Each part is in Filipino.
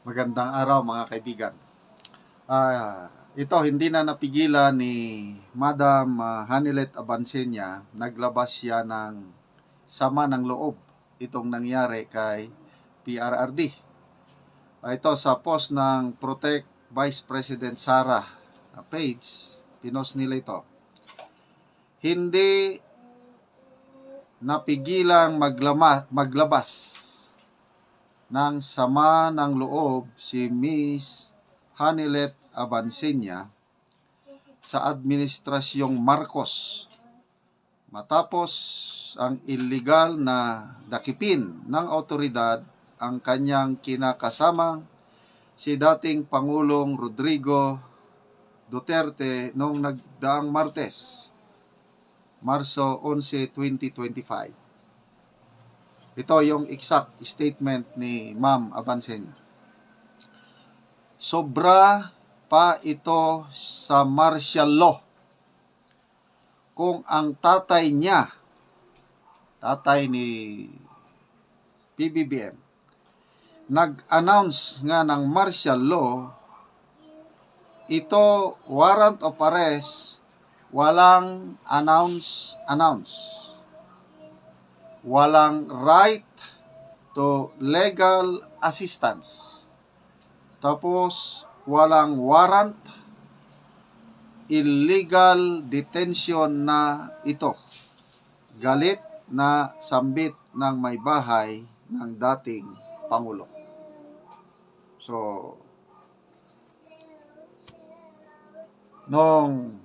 Magandang araw mga kaibigan. Ito hindi na napigilan ni Madam Hanilet Abansenia. Naglabas siya ng sama ng loob itong nangyari kay PRRD. Ito sa post ng Protect Vice President Sara page, pinost nila ito. Hindi napigilang maglabas ng sama ng loob si Miss Hanilet Abansenia sa Administrasyong Marcos matapos ang illegal na dakipin ng awtoridad ang kanyang kinakasamang si dating Pangulong Rodrigo Duterte noong nagdaang Martes, Marso 11, 2025. Ito yung exact statement ni Ma'am Abansenia. Sobra pa ito sa martial law. Kung ang tatay niya, tatay ni PBBM, nag-announce nga ng martial law, ito warrant of arrest, walang announce. Walang right to legal assistance. Tapos, walang warrant, illegal detention na ito. Galit na sambit ng may bahay ng dating Pangulo. So, noong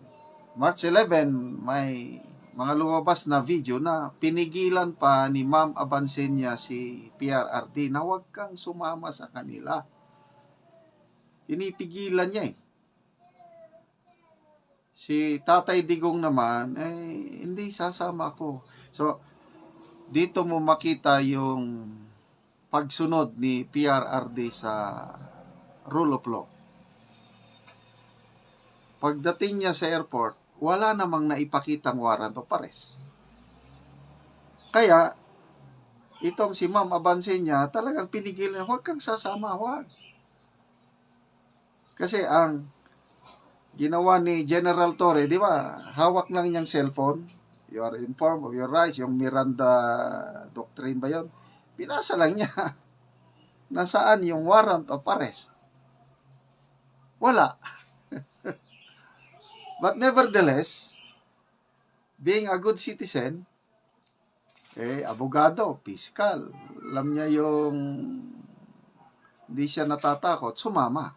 March 11, may mga lumabas na video na pinigilan pa ni Ma'am Abansenia si PRRD na huwag kang sumama sa kanila. Pinipigilan niya eh. Si Tatay Digong naman, hindi sasama ako. So, dito mo makita yung pagsunod ni PRRD sa rule of law. Pagdating niya sa airport, wala namang naipakitang warrant of arrest. Kaya, itong si Ma'am Abansenia, talagang pinigilan, huwag kang sasama, huwag. Kasi ang ginawa ni General Torre, di ba, hawak lang niyang cellphone, you are informed of your rights, yung Miranda Doctrine ba yun? Pinasa lang niya, nasaan yung warrant of arrest? Wala. But nevertheless, being a good citizen, abogado, piskal, alam niya yung hindi siya natatakot, sumama.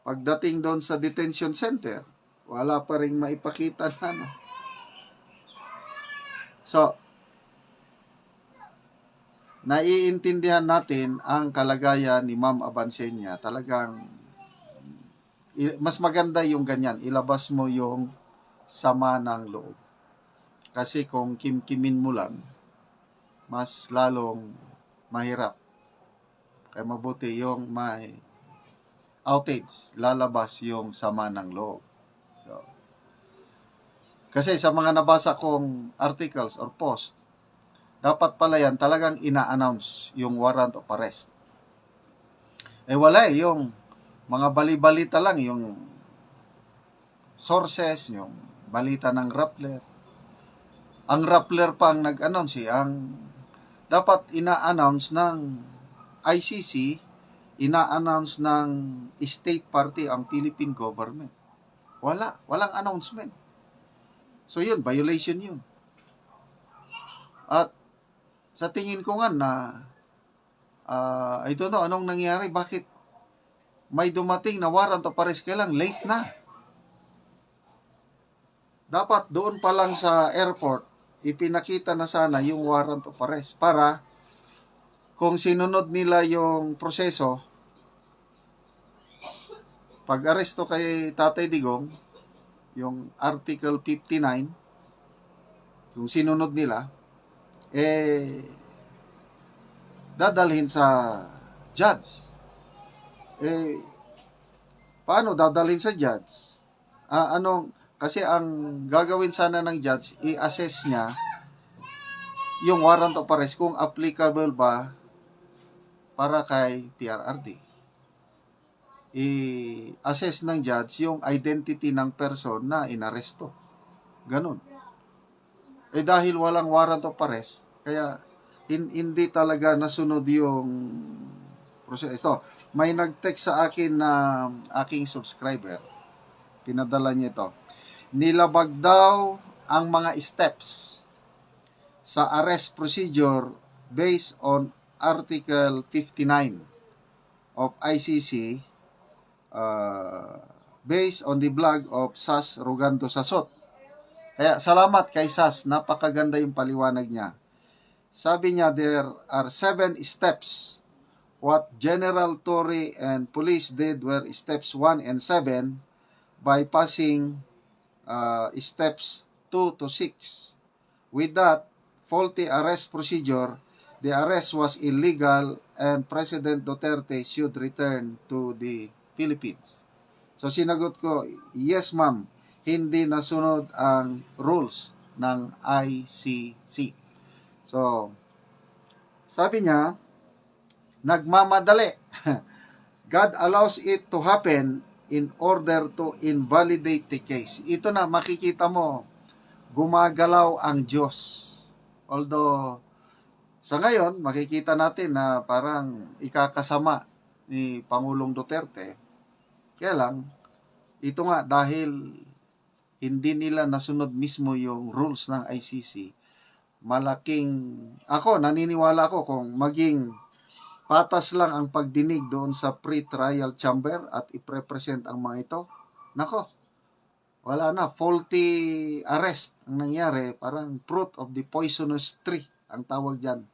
Pagdating doon sa detention center, wala pa rin maipakita na ano. So, naiintindihan natin ang kalagayan ni Ma'am Abansenia. Talagang mas maganda yung ganyan, ilabas mo yung sama ng loob. Kasi kung kimkimin mo lang, mas lalong mahirap. Kaya mabuti yung may outage, lalabas yung sama ng loob. So, kasi sa mga nabasa kong articles or post, dapat pala yan talagang ina-announce yung warrant of arrest. Wala yung mga bali-balita lang, yung sources, yung balita ng Rappler. Ang Rappler pa ang nag-announce ang dapat ina-announce ng ICC, ina-announce ng state party ang Philippine government. Walang announcement. So yun, violation yun. At sa tingin ko nga na I don't know anong nangyari, bakit may dumating na warrant of arrest, kailang late na. Dapat doon pa lang sa airport, ipinakita na sana yung warrant of arrest para kung sinunod nila yung proseso, pag-aresto kay Tatay Digong, yung Article 59, kung sinunod nila, dadalhin sa judge. Paano dadalhin sa judge? Kasi ang gagawin sana ng judge, i-assess niya yung warrant of arrest kung applicable ba para kay PRRD. i-assess ng judge yung identity ng person na inaresto. Ganun. Dahil walang warrant of arrest, kaya hindi talaga nasunod yung proseso. May nag-text sa akin na aking subscriber. Pinadala niya ito. Nilabag daw ang mga steps sa arrest procedure based on Article 59 of ICC based on the blog of Sas Rogando Sasot. Kaya salamat kay Sas, napakaganda yung paliwanag niya. Sabi niya, there are 7 steps. What General Torre and police did were steps 1 and 7 bypassing steps 2 to 6. With that faulty arrest procedure, the arrest was illegal and President Duterte should return to the Philippines. So sinagot ko, yes ma'am, hindi nasunod ang rules ng ICC. So, sabi niya, nagmamadali. God allows it to happen in order to invalidate the case. Ito na, makikita mo, gumagalaw ang Diyos. Although, sa ngayon, makikita natin na parang ikakasama ni Pangulong Duterte. Kaya lang, ito nga, dahil hindi nila nasunod mismo yung rules ng ICC, naniniwala ako kung maging patas lang ang pagdinig doon sa pre-trial chamber at i-present ang mga ito, nako, wala na, faulty arrest ang nangyari, parang fruit of the poisonous tree ang tawag dyan.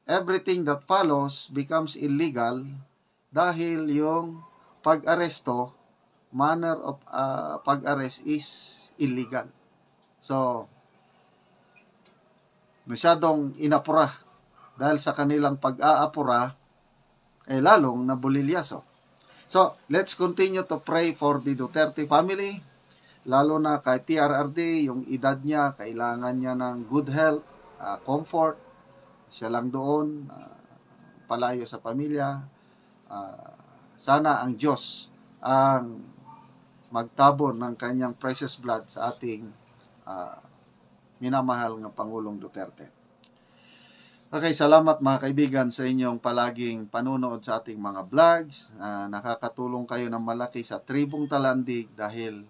Everything that follows becomes illegal dahil yung pag-aresto, manner of pag-arrest is illegal. So, masyadong inapura dahil sa kanilang pag-aapura lalong nabulilyaso. So, let's continue to pray for the Duterte family, lalo na kay PRRD, yung edad niya, kailangan niya ng good health, comfort, siya lang doon, palayo sa pamilya. Sana ang Diyos ang magtabon ng kanyang precious blood sa ating minamahal ng Pangulong Duterte. Okay, salamat mga kaibigan sa inyong palaging panunood sa ating mga vlogs. Nakakatulong kayo ng malaki sa Tribong Talandig dahil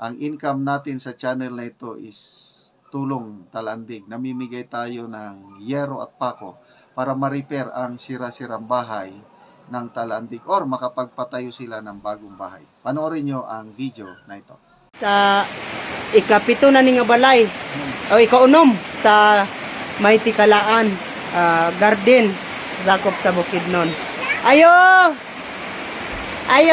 ang income natin sa channel na ito is tulong talandig. Namimigay tayo ng yero at pako para ma-repair ang sira-sirang bahay ng talandig or makapagpatayo sila ng bagong bahay. Panoorin nyo ang video na ito. Sa ikapito na ni nga balay o ikaunom sa may tikalaan garden sa sakop sa Bukidnon. Ayo ay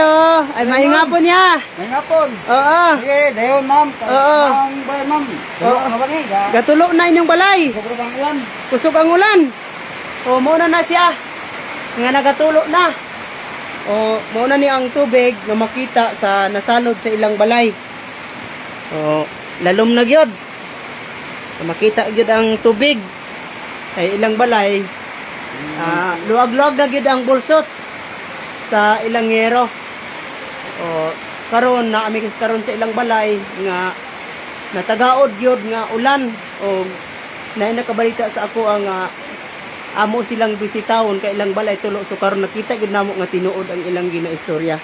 mahingapon niya. Mahingapon. Oo. Sige, dayon ma'am. Oo. Ma'am. Gatulo na inyong balay. Sobrang ang ulan. Kusog ang ulan. O muna na siya nga nagatulo na. O muna ni ang tubig na makita sa nasalod sa ilang balay. O lalom na gyud. Makita gyud ang tubig ay ilang balay. Luwag-luwag na gyud ang bulsot sa ilang yero. O karon na ami karon sa ilang balay nga natagaod gyud nga ulan o na nakabalita sa ako ang amo silang bisitahon kay ilang balay tulo so karon nakita gyud namo nga tinuod ang ilang ginaistorya.